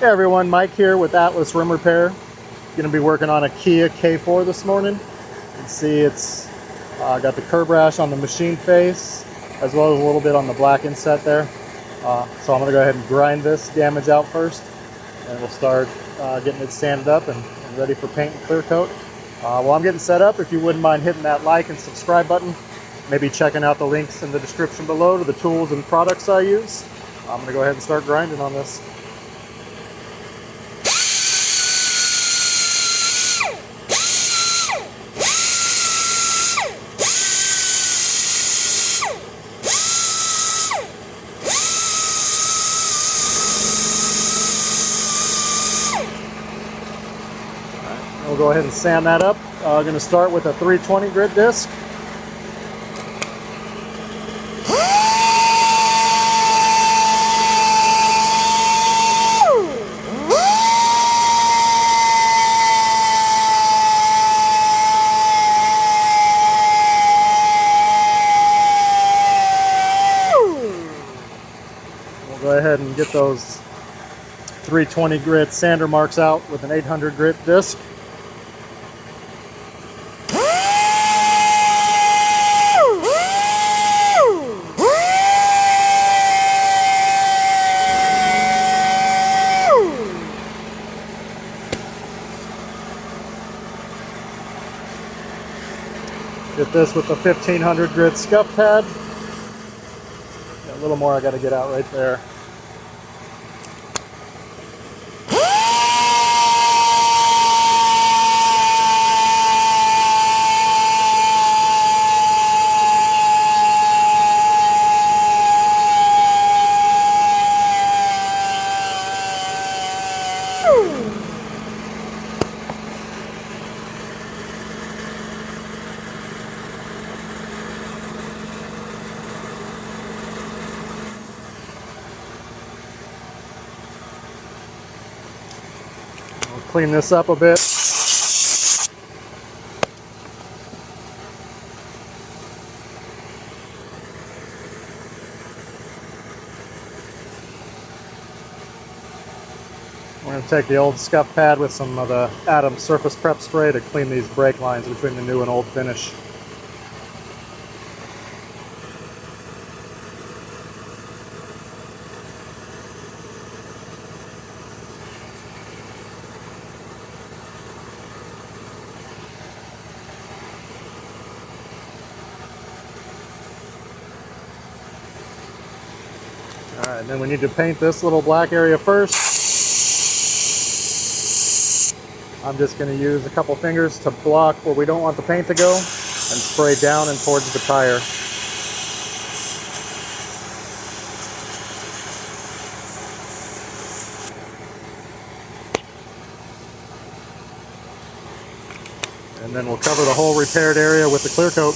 Hey everyone, Mike here with Atlas Rim Repair. Going to be working on a Kia K4 this morning. You can see it's got the curb rash on the machine face, as well as a little bit on the black inset there. So I'm going to go ahead and grind this damage out first, and we'll start getting it sanded up and ready for paint and clear coat. While I'm getting set up, if you wouldn't mind hitting that like and subscribe button, maybe checking out the links in the description below to the tools and products I use. I'm going to go ahead and start grinding on this. We'll go ahead and sand that up. I'm going to start with a 320 grit disc. We'll go ahead and get those 320 grit sander marks out with an 800 grit disc. Get this with the 1500 grit scuff pad. Got a little more I got to get out right there. Clean this up a bit. We're going to take the old scuff pad with some of the Adams Surface Prep Spray to clean these brake lines between the new and old finish. Alright, then we need to paint this little black area first. I'm just going to use a couple fingers to block where we don't want the paint to go and spray down and towards the tire. And then we'll cover the whole repaired area with the clear coat.